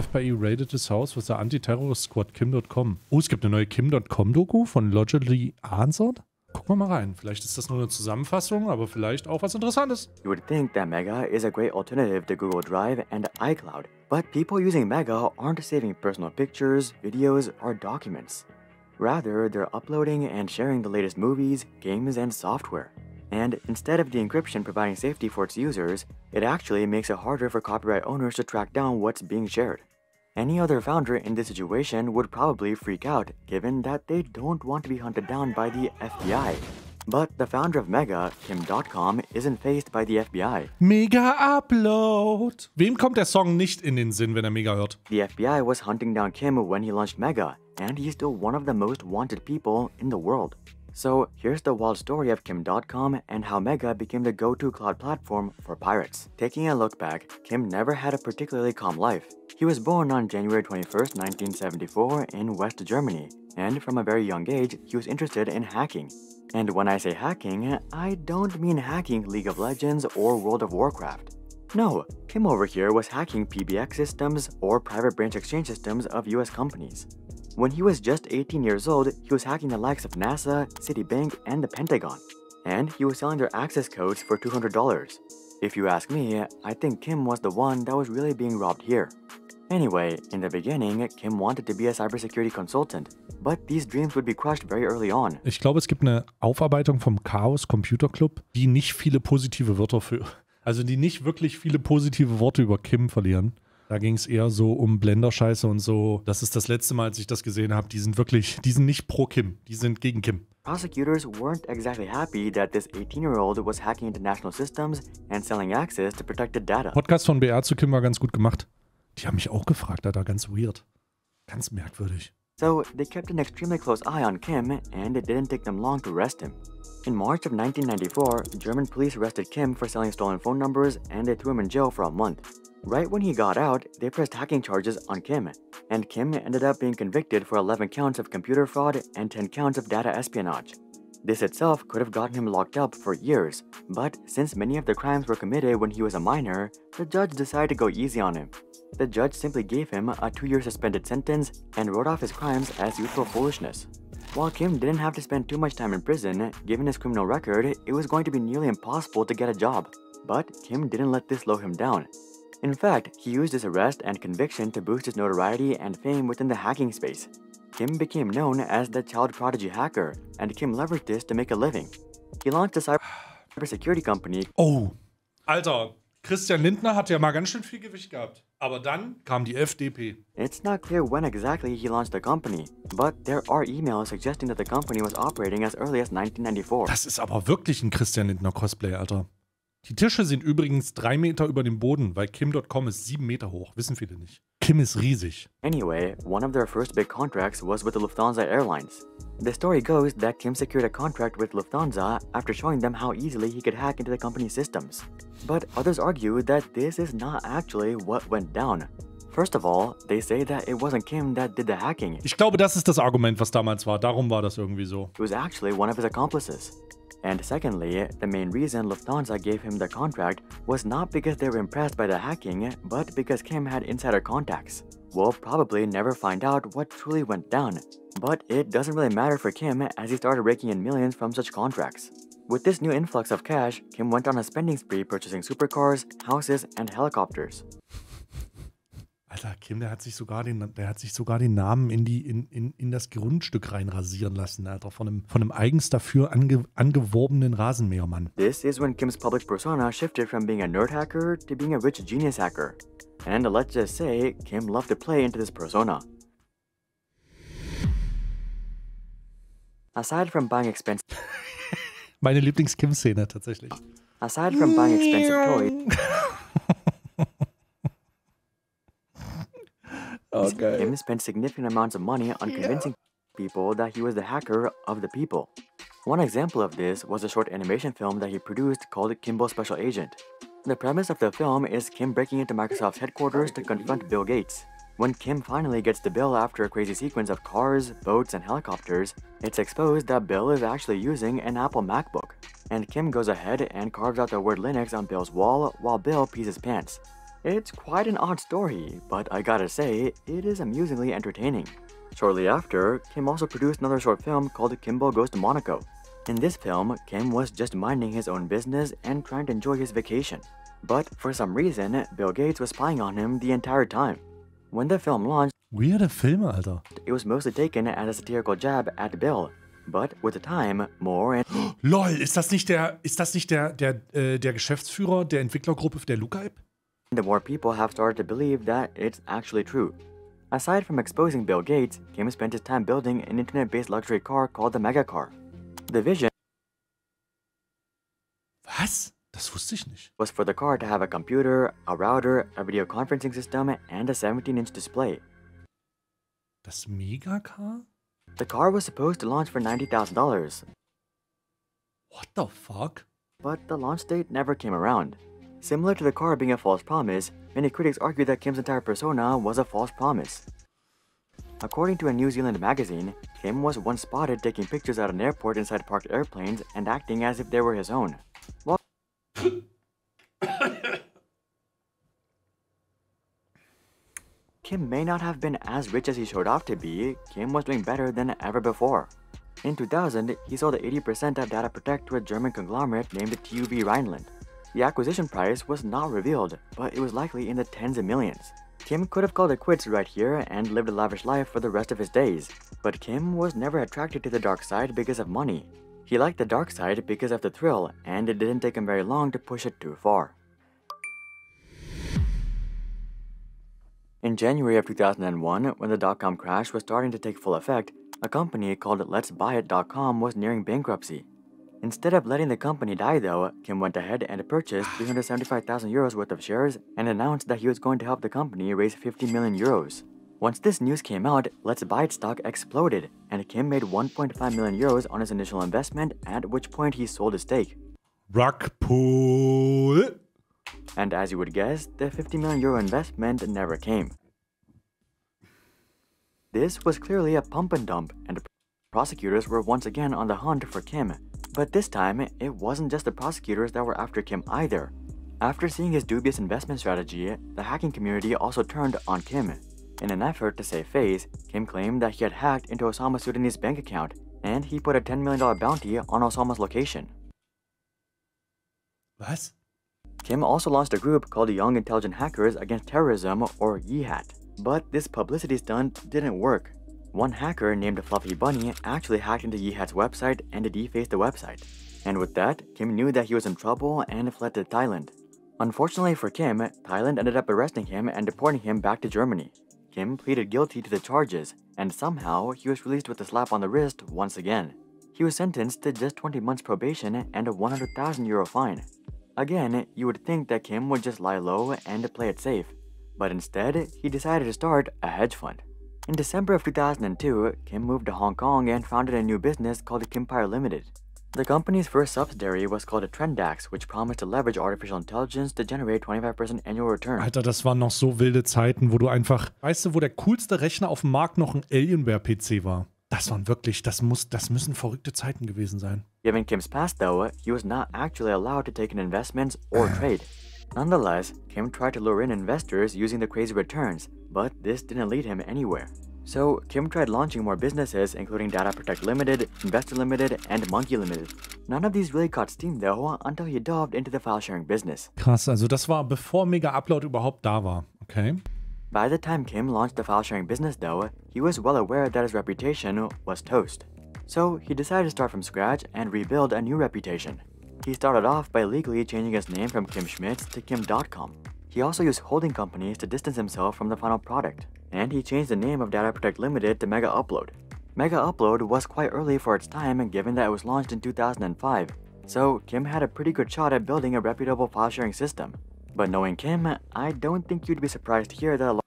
FBI raided his house with the anti-terrorist squad Kimdotcom. Oh, es gibt eine neue Kimdotcom-Doku von Logically Answered. Gucken wir mal rein. Vielleicht ist das nur eine Zusammenfassung, aber vielleicht auch was Interessantes. You would think that Mega is a great alternative to Google Drive and iCloud, but people using Mega aren't saving personal pictures, videos, or documents. Rather, they're uploading and sharing the latest movies, games, and software. And instead of the encryption providing safety for its users, it actually makes it harder for copyright owners to track down what's being shared. Any other founder in this situation would probably freak out, given that they don't want to be hunted down by the FBI. But the founder of Mega, Kimdotcom, isn't faced by the FBI. Mega Upload! Wem kommt der Song nicht in den Sinn, wenn er Mega hört? The FBI was hunting down Kim when he launched Mega, and he's still one of the most wanted people in the world. So here's the wild story of Kimdotcom and how Mega became the go-to cloud platform for pirates. Taking a look back, Kim never had a particularly calm life. He was born on January 21st, 1974 in West Germany, and from a very young age, he was interested in hacking. And when I say hacking, I don't mean hacking League of Legends or World of Warcraft. No, Kim over here was hacking PBX systems or private branch exchange systems of US companies. When he was just 18 years old, he was hacking the likes of NASA, Citibank, and the Pentagon. And he was selling their access codes for $200. If you ask me, I think Kim was the one that was really being robbed here. Anyway, in the beginning, Kim wanted to be a cybersecurity consultant, but these dreams would be crushed very early on. Ich glaube, es gibt eine Aufarbeitung vom Chaos Computer Club, die nicht viele positive Wörter für, also die nicht wirklich viele positive Worte über Kim verlieren. Da ging es eher so um Blenderscheiße und so. Das ist das letzte Mal, als ich das gesehen habe. Die sind nicht pro Kim, die sind gegen Kim. Prosecutors weren't exactly happy that this 18-year-old was hacking international systems and selling access to protected data. Podcast von BR zu Kim war ganz gut gemacht. Die haben mich auch gefragt, da ganz weird. Ganz merkwürdig. So, they kept an extremely close eye on Kim, and it didn't take them long to arrest him. In March of 1994, German police arrested Kim for selling stolen phone numbers, and they threw him in jail for a month. Right when he got out, they pressed hacking charges on Kim, and Kim ended up being convicted for 11 counts of computer fraud and 10 counts of data espionage. This itself could have gotten him locked up for years, but since many of the crimes were committed when he was a minor, the judge decided to go easy on him. The judge simply gave him a 2-year suspended sentence and wrote off his crimes as youthful foolishness. While Kim didn't have to spend too much time in prison, given his criminal record, it was going to be nearly impossible to get a job. But Kim didn't let this slow him down. In fact, he used his arrest and conviction to boost his notoriety and fame within the hacking space. Kim became known as the child prodigy hacker, and Kim leveraged this to make a living. He launched a cybersecurity company. Oh, Alter, Christian Lindner hat ja mal ganz schön viel Gewicht gehabt. Aber dann kam die FDP. It's not clear when exactly he launched the company, but there are emails suggesting that the company was operating as early as 1994. Das ist aber wirklich ein Christian Lindner Cosplay, Alter. Die Tische sind übrigens 3 Meter über dem Boden, weil Kim.com ist 7 Meter hoch. Wissen viele nicht. Kim ist riesig. Anyway, one of their first big contracts was with the Lufthansa Airlines. The story goes that Kim secured a contract with Lufthansa after showing them how easily he could hack into the company's systems. But others argue that this is not actually what went down. First of all, they say that it wasn't Kim that did the hacking. Ich glaube, das ist das Argument, was damals war. Darum war das irgendwie so. It was actually one of his accomplices. And secondly, the main reason Lufthansa gave him the contract was not because they were impressed by the hacking, but because Kim had insider contacts. We'll probably never find out what truly went down, but it doesn't really matter for Kim as he started raking in millions from such contracts. With this new influx of cash, Kim went on a spending spree purchasing supercars, houses, and helicopters. Alter, Kim, der hat sich sogar den Namen in das Grundstück reinrasieren lassen, Alter, von einem eigens dafür angeworbenen Rasenmähermann. This is when Kim's public persona shifted from being a nerd hacker to being a rich genius hacker. And let's just say, Kim loved to play into this persona. Aside from buying expensive... Meine Lieblings-Kim-Szene tatsächlich. Aside from buying expensive toys... Okay. Kim spent significant amounts of money on convincing people that he was the hacker of the people. One example of this was a short animation film that he produced called Kimbo Special Agent. The premise of the film is Kim breaking into Microsoft's headquarters to confront Bill Gates. When Kim finally gets to Bill after a crazy sequence of cars, boats, and helicopters, it's exposed that Bill is actually using an Apple MacBook. And Kim goes ahead and carves out the word Linux on Bill's wall while Bill pees his pants. It's quite an odd story, but I gotta say, it is amusingly entertaining. Shortly after, Kim also produced another short film called Kimbo Goes to Monaco. In this film, Kim was just minding his own business and trying to enjoy his vacation. But for some reason, Bill Gates was spying on him the entire time. When the film launched, Weirde Filme, Alter. it was mostly taken as a satirical jab at Bill. But with the time, more and Lol, ist das nicht der Geschäftsführer der Entwicklergruppe der Luca-App? more people have started to believe that it's actually true. Aside from exposing Bill Gates, Kim spent his time building an internet-based luxury car called the Mega Car. The vision Was? Das wusste ich nicht. was for the car to have a computer, a router, a video conferencing system, and a 17-inch display. Das Megacar? The car was supposed to launch for $90,000, What the fuck? but the launch date never came around. Similar to the car being a false promise, many critics argue that Kim's entire persona was a false promise. According to a New Zealand magazine, Kim was once spotted taking pictures at an airport inside parked airplanes and acting as if they were his own. While Kim may not have been as rich as he showed off to be, Kim was doing better than ever before. In 2000, he sold 80% of Data Protect to a German conglomerate named TUV Rhineland. The acquisition price was not revealed, but it was likely in the tens of millions. Kim could have called it quits right here and lived a lavish life for the rest of his days, but Kim was never attracted to the dark side because of money. He liked the dark side because of the thrill, and it didn't take him very long to push it too far. In January of 2001, when the dot-com crash was starting to take full effect, a company called Let'sBuyIt.com was nearing bankruptcy. Instead of letting the company die though, Kim went ahead and purchased 375,000 euros worth of shares and announced that he was going to help the company raise 50 million euros. Once this news came out, Let's Buy It stock exploded, and Kim made 1.5 million euros on his initial investment, at which point he sold his stake. Rug pull. And as you would guess, the 50 million euro investment never came. This was clearly a pump and dump, and prosecutors were once again on the hunt for Kim. But this time, it wasn't just the prosecutors that were after Kim either. After seeing his dubious investment strategy, the hacking community also turned on Kim. In an effort to save face, Kim claimed that he had hacked into Osama Sudani's bank account, and he put a $10 million bounty on Osama's location. Was? Kim also launched a group called the Young Intelligent Hackers Against Terrorism, or YIHAT. But this publicity stunt didn't work. One hacker named Fluffy Bunny actually hacked into YIHAT's website and defaced the website. And with that, Kim knew that he was in trouble and fled to Thailand. Unfortunately for Kim, Thailand ended up arresting him and deporting him back to Germany. Kim pleaded guilty to the charges, and somehow he was released with a slap on the wrist once again. He was sentenced to just 20 months probation and a 100,000 euro fine. Again, you would think that Kim would just lie low and play it safe, but instead, he decided to start a hedge fund. In December of 2002, Kim moved to Hong Kong and founded a new business called Kimpire Limited. The company's first subsidiary was called a Trendax, which promised to leverage artificial intelligence to generate 25% annual return. Alter, das waren noch so wilde Zeiten, wo du einfach, weißt du, wo der coolste Rechner auf dem Markt noch ein Alienware-PC war. Das waren wirklich, das müssen verrückte Zeiten gewesen sein. Given Kim's past though, he was not actually allowed to take in investments or trade. Nonetheless, Kim tried to lure in investors using the crazy returns, but this didn't lead him anywhere. So, Kim tried launching more businesses including Data Protect Limited, Investor Limited, and Monkey Limited. None of these really caught steam though until he delved into the file sharing business. Krass, also das war bevor Mega Upload überhaupt da war, okay? By the time Kim launched the file sharing business though, he was well aware that his reputation was toast. So, he decided to start from scratch and rebuild a new reputation. He started off by legally changing his name from Kim Schmitz to Kimdotcom. He also used holding companies to distance himself from the final product, and he changed the name of Data Protect Limited to Mega Upload. Mega Upload was quite early for its time given that it was launched in 2005, so Kim had a pretty good shot at building a reputable file sharing system. But knowing Kim, I don't think you'd be surprised to hear that a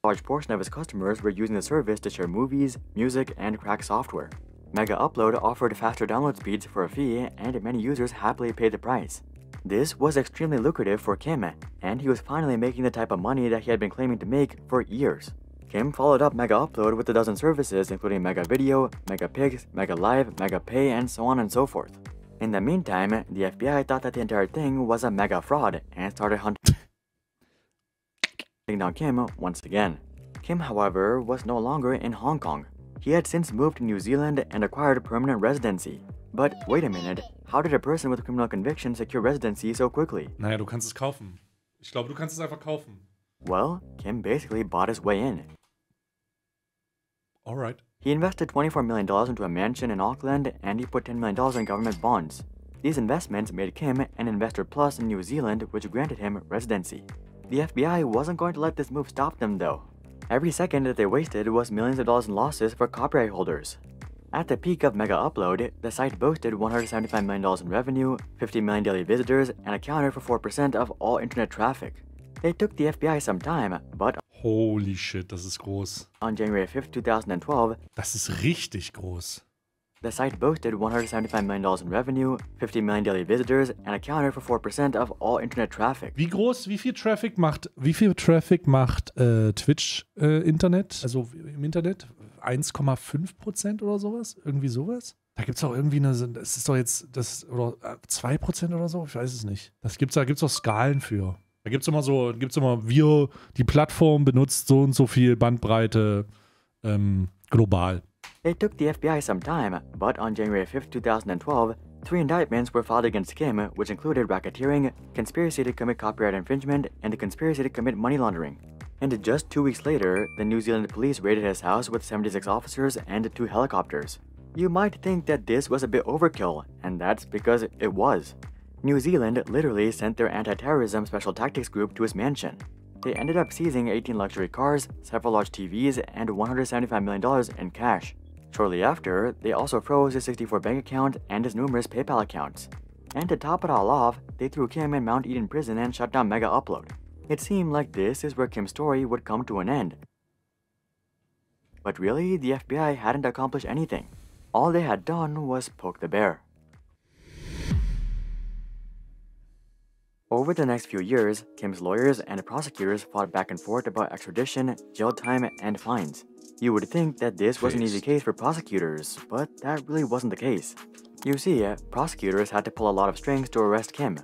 large portion of his customers were using the service to share movies, music, and crack software. Mega Upload offered faster download speeds for a fee, and many users happily paid the price. This was extremely lucrative for Kim, and he was finally making the type of money that he had been claiming to make for years. Kim followed up Mega Upload with a dozen services including Mega Video, Mega Pics, Mega Live, Mega Pay, and so on and so forth. In the meantime, the FBI thought that the entire thing was a mega fraud and started hunting down Kim once again. Kim, however, was no longer in Hong Kong. He had since moved to New Zealand and acquired permanent residency. But wait a minute, how did a person with a criminal conviction secure residency so quickly? Naja, du kannst es kaufen. Ich glaube, du kannst es einfach kaufen. Well, Kim basically bought his way in. Alright. He invested $24 million into a mansion in Auckland, and he put $10 million in government bonds. These investments made Kim an investor plus in New Zealand, which granted him residency. The FBI wasn't going to let this move stop them though. Every second that they wasted was millions of dollars in losses for copyright holders. At the peak of Mega Upload, the site boasted $175 million in revenue, 50 million daily visitors, and accounted for 4% of all internet traffic. It took the FBI some time, but Holy shit, das ist groß. on January 5, 2012, Das ist richtig groß. the site boasted $175 million in revenue, 50 million daily visitors, and accounted for 4% of all internet traffic. Wie groß, wie viel Traffic macht Twitch Internet? Also im Internet? 1,5% oder sowas? Irgendwie sowas? Da gibt es auch irgendwie eine, das ist doch jetzt, das, oder 2% oder so? Ich weiß es nicht. Da gibt's auch Skalen für. Da gibt es immer, die Plattform benutzt so und so viel Bandbreite global. It took the FBI some time, but on January 5, 2012, 3 indictments were filed against Kim, which included racketeering, conspiracy to commit copyright infringement, and a conspiracy to commit money laundering. And just 2 weeks later, the New Zealand police raided his house with 76 officers and 2 helicopters. You might think that this was a bit overkill, and that's because it was. New Zealand literally sent their anti-terrorism special tactics group to his mansion. They ended up seizing 18 luxury cars, several large TVs, and $175 million in cash. Shortly after, they also froze his 64 bank account and his numerous PayPal accounts. And to top it all off, they threw Kim in Mount Eden prison and shut down Mega Upload. It seemed like this is where Kim's story would come to an end. But really, the FBI hadn't accomplished anything. All they had done was poke the bear. Over the next few years, Kim's lawyers and prosecutors fought back and forth about extradition, jail time, and fines. You would think that this was an easy case for prosecutors, but that really wasn't the case. You see, prosecutors had to pull a lot of strings to arrest Kim.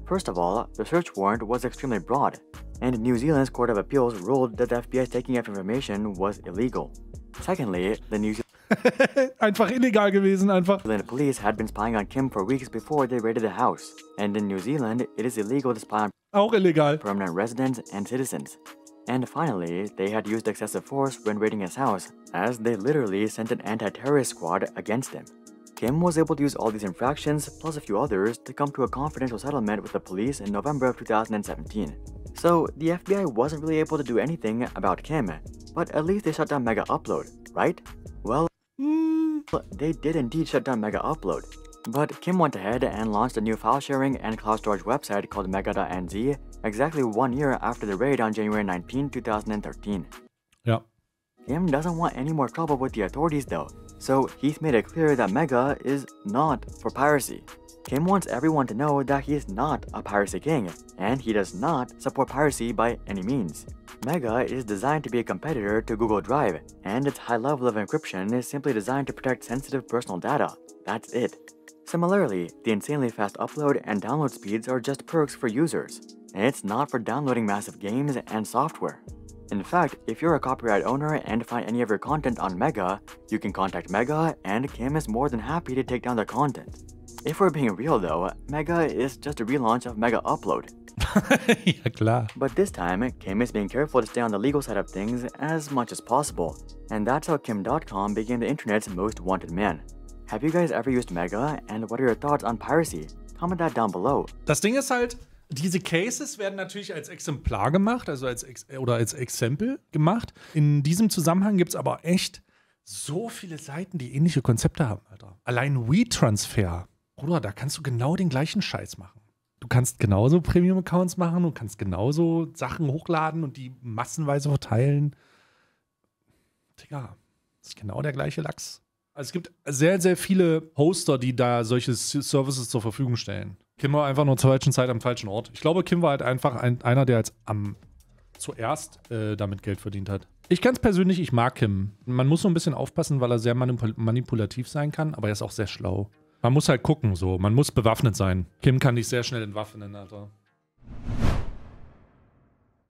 First of all, the search warrant was extremely broad, and New Zealand's Court of Appeals ruled that the FBI's taking of information was illegal. Secondly, the New Einfach illegal gewesen, einfach. Zealand police had been spying on Kim for weeks before they raided the house, and in New Zealand, it is illegal to spy on Auch illegal. permanent residents and citizens. And finally, they had used excessive force when raiding his house, as they literally sent an anti-terrorist squad against him. Kim was able to use all these infractions, plus a few others, to come to a confidential settlement with the police in November of 2017. So, the FBI wasn't really able to do anything about Kim, but at least they shut down Mega Upload, right? Well, they did indeed shut down Mega Upload. But Kim went ahead and launched a new file sharing and cloud storage website called mega.nz exactly 1 year after the raid on January 19, 2013. Ja. Kim doesn't want any more trouble with the authorities though, so he's made it clear that Mega is not for piracy. Kim wants everyone to know that he's not a piracy king, and he does not support piracy by any means. Mega is designed to be a competitor to Google Drive, and its high level of encryption is simply designed to protect sensitive personal data. That's it. Similarly, the insanely fast upload and download speeds are just perks for users. It's not for downloading massive games and software. In fact, if you're a copyright owner and find any of your content on Mega, you can contact Mega, and Kim is more than happy to take down the content. If we're being real though, Mega is just a relaunch of Mega Upload. Ja, klar. But this time, Kim is being careful to stay on the legal side of things as much as possible. And that's how Kimdotcom became the internet's most wanted man. Have you guys ever used Mega, and what are your thoughts on piracy? Comment that down below. Das Ding ist halt, diese Cases werden natürlich als Exemplar gemacht, also als Exempel gemacht. In diesem Zusammenhang gibt es aber echt so viele Seiten, die ähnliche Konzepte haben, Alter. Allein WeTransfer. Bruder, da kannst du genau den gleichen Scheiß machen. Du kannst genauso Premium-Accounts machen, du kannst genauso Sachen hochladen und die massenweise verteilen. Digga, das ist genau der gleiche Lachs. Also es gibt sehr, sehr viele Hoster, die da solche Services zur Verfügung stellen. Kim war einfach nur zur falschen Zeit am falschen Ort. Ich glaube, Kim war halt einfach einer, der jetzt zuerst damit Geld verdient hat. Ich ganz persönlich, ich mag Kim. Man muss so ein bisschen aufpassen, weil er sehr manipulativ sein kann, aber er ist auch sehr schlau. Man muss halt gucken, so. Man muss bewaffnet sein. Kim kann dich sehr schnell entwaffnen, Alter.